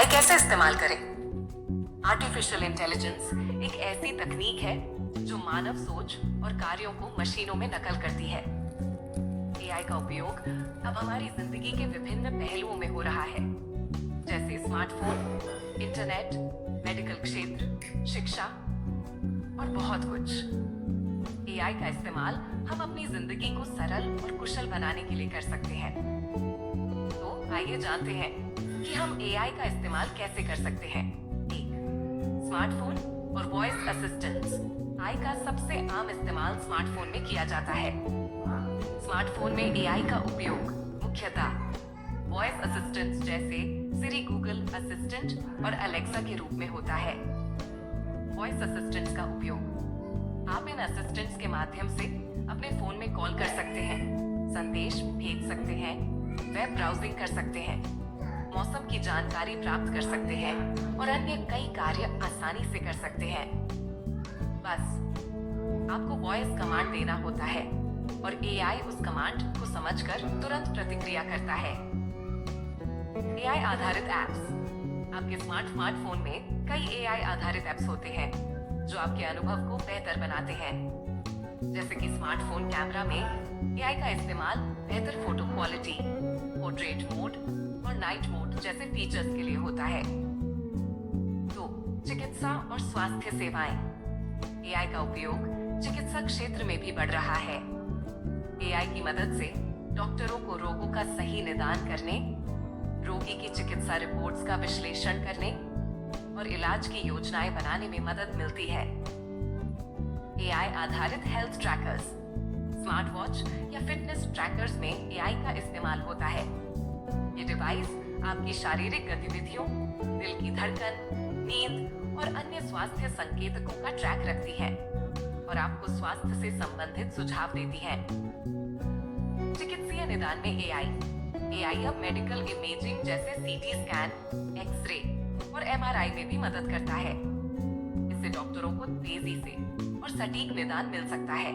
AI कैसे इस्तेमाल करें? आर्टिफिशियल इंटेलिजेंस एक ऐसी तकनीक है जो मानव सोच और कार्यों को मशीनों में नकल करती है। एआई का उपयोग अब हमारी जिंदगी के विभिन्न पहलुओं में हो रहा है, जैसे स्मार्टफोन, इंटरनेट, मेडिकल क्षेत्र, शिक्षा और बहुत कुछ। एआई का इस्तेमाल हम अपनी जिंदगी को सरल और कुशल बनाने के लिए कर सकते हैं। तो आइए जानते हैं कि हम एआई का इस्तेमाल कैसे कर सकते हैं। एक, स्मार्टफोन और वॉइस असिस्टेंट्स। एआई का सबसे आम इस्तेमाल स्मार्टफोन में किया जाता है। स्मार्टफोन में एआई का उपयोग मुख्यतः वॉइस असिस्टेंट्स जैसे सिरी, गूगल असिस्टेंट और अलेक्सा के रूप में होता है। वॉइस असिस्टेंट्स का उपयोग, आप इन असिस्टेंट्स के माध्यम से अपने फोन में कॉल कर सकते हैं, संदेश भेज सकते हैं, वेब ब्राउजिंग कर सकते हैं, मौसम की जानकारी प्राप्त कर सकते हैं और अन्य कई कार्य आसानी से कर सकते हैं। बस आपको वॉइस कमांड देना होता है और एआई उस कमांड को समझकर तुरंत प्रतिक्रिया करता है। एआई आधारित एप्स। आपके स्मार्टफोन में कई एआई आधारित एप्स होते हैं जो आपके अनुभव को बेहतर बनाते हैं, जैसे कि स्मार्टफोन कैमरा में एआई का इस्तेमाल बेहतर फोटो क्वालिटी, पोर्ट्रेट मोड और नाइट मोड जैसे फीचर्स के लिए होता है। तो चिकित्सा और स्वास्थ्य सेवाएं। एआई का उपयोग चिकित्सा क्षेत्र में भी बढ़ रहा है। एआई की मदद से डॉक्टरों को रोगों का सही निदान करने, रोगी की चिकित्सा रिपोर्ट्स का विश्लेषण करने और इलाज की योजनाएं बनाने में मदद मिलती है। एआई आधारित हेल्थ ट्रैकर्स। स्मार्ट वॉच या फिटनेस ट्रैकर्स में एआई का इस्तेमाल होता है। ये डिवाइस आपकी शारीरिक गतिविधियों, दिल की धड़कन, नींद और अन्य स्वास्थ्य संकेतकों का ट्रैक रखती है और आपको स्वास्थ्य से संबंधित सुझाव देती है। चिकित्सीय निदान में एआई अब मेडिकल इमेजिंग जैसे सीटी स्कैन, एक्सरे और एमआरआई में भी मदद करता है। इससे डॉक्टरों को तेजी से और सटीक निदान मिल सकता है।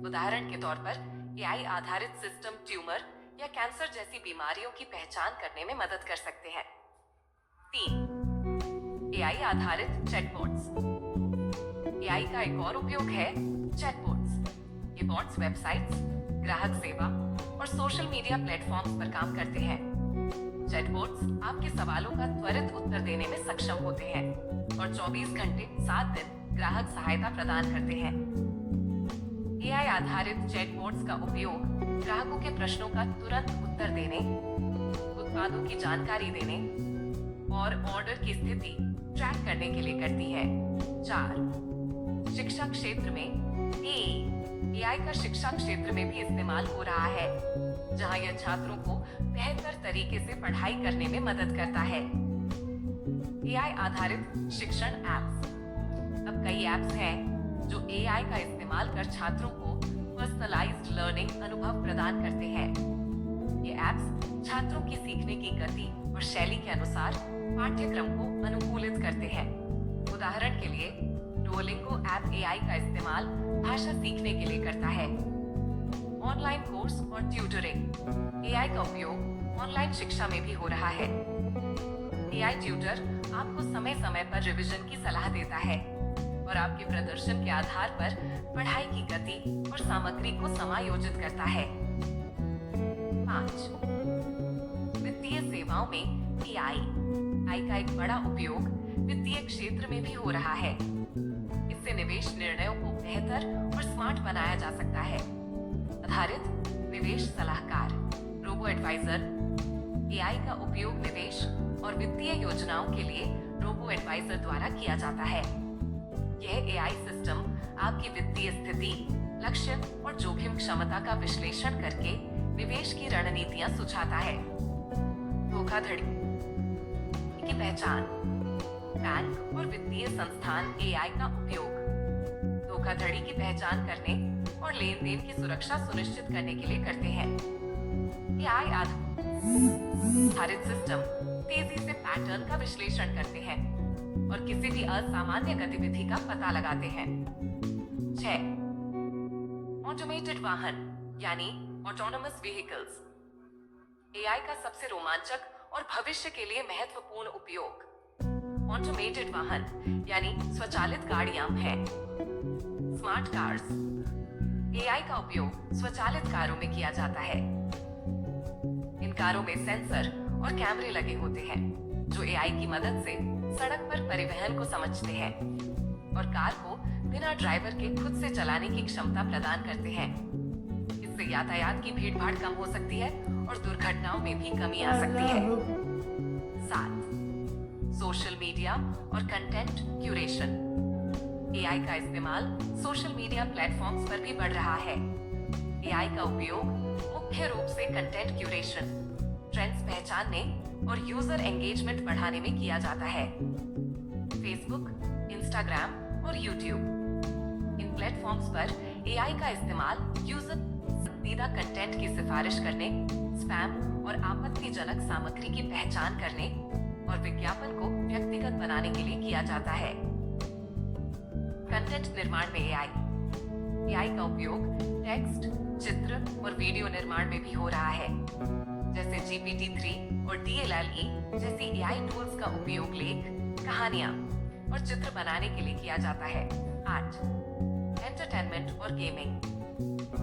उदाहरण के तौर पर एआई आधारित सिस्टम ट्यूमर या कैंसर जैसी बीमारियों की पहचान करने में मदद कर सकते हैं। 3, एआई आधारित चैटबॉट्स। एआई का एक और उपयोग है चैटबॉट्स। ये बॉट्स वेबसाइट्स, ग्राहक सेवा और सोशल मीडिया प्लेटफॉर्म्स पर काम करते हैं। चैटबॉट्स आपके सवालों का त्वरित उत्तर देने में सक्षम होते हैं और 24 घंटे 7 दिन ग्राहक सहायता प्रदान करते हैं। एआई आधारित चैटबॉट्स का उपयोग ग्राहकों के प्रश्नों का तुरंत उत्तर देने, उत्पादों की जानकारी देने और ऑर्डर की स्थिति ट्रैक करने के लिए करती है। 4, शिक्षा क्षेत्र में एआई का शिक्षा क्षेत्र में भी इस्तेमाल हो रहा है, जहां यह छात्रों को बेहतर तरीके से पढ़ाई करने में मदद करता है। एआई आधारित शिक्षण एप्स। अब कई एप्स हैं जो एआई का इस्तेमाल कर छात्रों को पर्सनलाइज्ड लर्निंग अनुभव प्रदान करते हैं। ये एप्स छात्रों की सीखने की गति और शैली के अनुसार पाठ्यक्रम को अनुकूलित करते हैं। उदाहरण के लिए डुओलिंगो ऐप एआई का इस्तेमाल भाषा सीखने के लिए करता है। ऑनलाइन कोर्स और ट्यूटरिंग। एआई का उपयोग ऑनलाइन शिक्षा में भी हो रहा है। एआई ट्यूटर आपको समय समय पर रिवीजन की सलाह देता है और आपके प्रदर्शन के आधार पर पढ़ाई की गति और सामग्री को समायोजित करता है। 5, वित्तीय सेवाओं में एआई का एक बड़ा उपयोग वित्तीय क्षेत्र में भी हो रहा है। इससे निवेश निर्णयों को बेहतर और स्मार्ट बनाया जा सकता है। आधारित निवेश सलाहकार, रोबो एडवाइजर। एआई का उपयोग निवेश और वित्तीय योजनाओं के लिए रोबो एडवाइजर द्वारा किया जाता है। यह एआई सिस्टम आपकी वित्तीय स्थिति, लक्ष्य और जोखिम क्षमता का विश्लेषण करके निवेश की रणनीतियां सुझाता है। धोखाधड़ी की पहचान। बैंक और वित्तीय संस्थान एआई का उपयोग धोखाधड़ी की पहचान करने और लेन देन की सुरक्षा सुनिश्चित करने के लिए करते हैं। एआई आधारित सिस्टम तेजी से पैटर्न का विश्लेषण करते हैं और किसी भी असामान्य गतिविधि का पता लगाते हैं। 6, ऑटोमेटेड वाहन यानी ऑटोनोमस व्हीकल्स। एआई का सबसे रोमांचक और भविष्य के लिए महत्वपूर्ण उपयोग। ऑटोमेटेड वाहन यानी स्वचालित गाड़ियां हैं। स्मार्ट कार्स, एआई का उपयोग स्वचालित कारों में किया जाता है। इन कारों में सेंसर और कैमरे लगे होते हैं जो एआई की मदद से सड़क पर परिवहन को समझते हैं और कार को बिना ड्राइवर के खुद से चलाने की क्षमता प्रदान करते हैं। इससे यातायात की भीड़भाड़ कम हो सकती है और दुर्घटनाओं में भी कमी आ सकती है। 7. सोशल मीडिया और कंटेंट क्यूरेशन। एआई का इस्तेमाल सोशल मीडिया प्लेटफॉर्म्स पर भी बढ़ रहा है। एआई का उपयोग मुख्य रूप से कंटेंट क्यूरेशन, ट्रेंड्स पहचानने और यूजर एंगेजमेंट बढ़ाने में किया जाता है। फेसबुक, इंस्टाग्राम और यूट्यूब, इन प्लेटफॉर्म्स पर एआई का इस्तेमाल यूजर पसंदीदा कंटेंट की सिफारिश करने, स्पैम और आपत्तिजनक सामग्री की पहचान करने और विज्ञापन को व्यक्तिगत बनाने के लिए किया जाता है। कंटेंट निर्माण में एआई का उपयोग टेक्स्ट, चित्र और वीडियो निर्माण में भी हो रहा है। जैसे GPT-3 और DALL-E जैसी एआई टूल्स का उपयोग लेख, कहानियां और चित्र बनाने के लिए किया जाता है। 8. एंटरटेनमेंट और गेमिंग।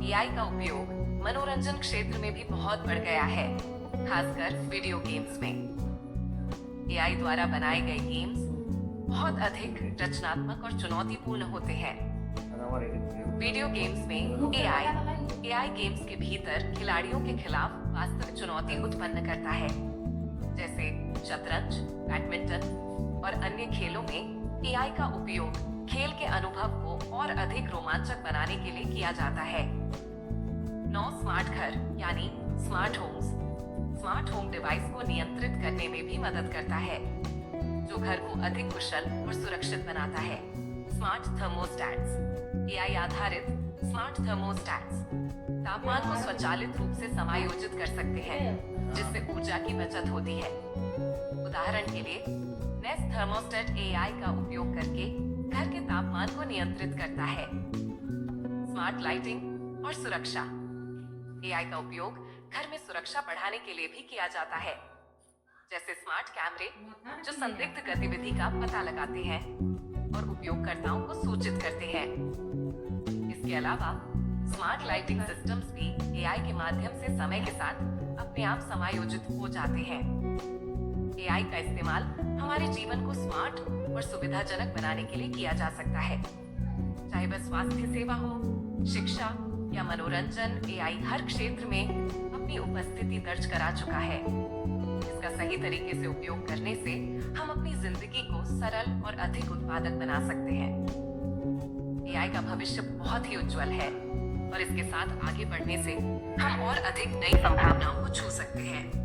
एआई का उपयोग मनोरंजन क्षेत्र में भी बहुत बढ़ गया है, खासकर वीडियो गेम्स में। एआई द्वारा बनाए गए गेम्स बहुत अधिक रचनात्मक और चुनौतीपूर्ण होते हैं। वीडियो गेम्स में एआई गेम्स के भीतर खिलाड़ियों के खिलाफ वास्तविक चुनौती उत्पन्न करता है, जैसे शतरंज, बैडमिंटन और अन्य खेलों में एआई का उपयोग खेल के अनुभव को और अधिक रोमांचक बनाने के लिए किया जाता है। 9. स्मार्ट घर यानी smart homes. Smart home device को नियंत्रित करने में भी मदद करता है, जो घर को अधिक कुशल और सुरक्षित बनाता है। Smart thermostats. एआई आधारित स्मार्ट थर्मोस्टैट्स तापमान को स्वचालित रूप से समायोजित कर सकते हैं, जिससे ऊर्जा की बचत होती है। उदाहरण के लिए नेस्ट थर्मोस्टेट एआई का उपयोग करके घर के तापमान को नियंत्रित करता है। स्मार्ट लाइटिंग और सुरक्षा। एआई का उपयोग घर में सुरक्षा बढ़ाने के लिए भी किया जाता है, जैसे स्मार्ट कैमरे जो संदिग्ध गतिविधि का पता लगाते हैं और उपयोगकर्ताओं को सूचित करते हैं। इसके अलावा स्मार्ट लाइटिंग सिस्टम्स भी एआई के माध्यम से समय के साथ अपने आप समायोजित हो जाते हैं। एआई का इस्तेमाल हमारे जीवन को स्मार्ट और सुविधाजनक बनाने के लिए किया जा सकता है, चाहे वह स्वास्थ्य सेवा हो, शिक्षा या मनोरंजन। एआई हर क्षेत्र में अपनी उपस्थिति दर्ज करा चुका है। इसका सही तरीके से उपयोग करने से हम अपनी जिंदगी को सरल और अधिक उत्पादक बना सकते हैं। एआई का भविष्य बहुत ही उज्जवल है और इसके साथ आगे बढ़ने से हम और अधिक नई संभावनाओं को छू सकते हैं।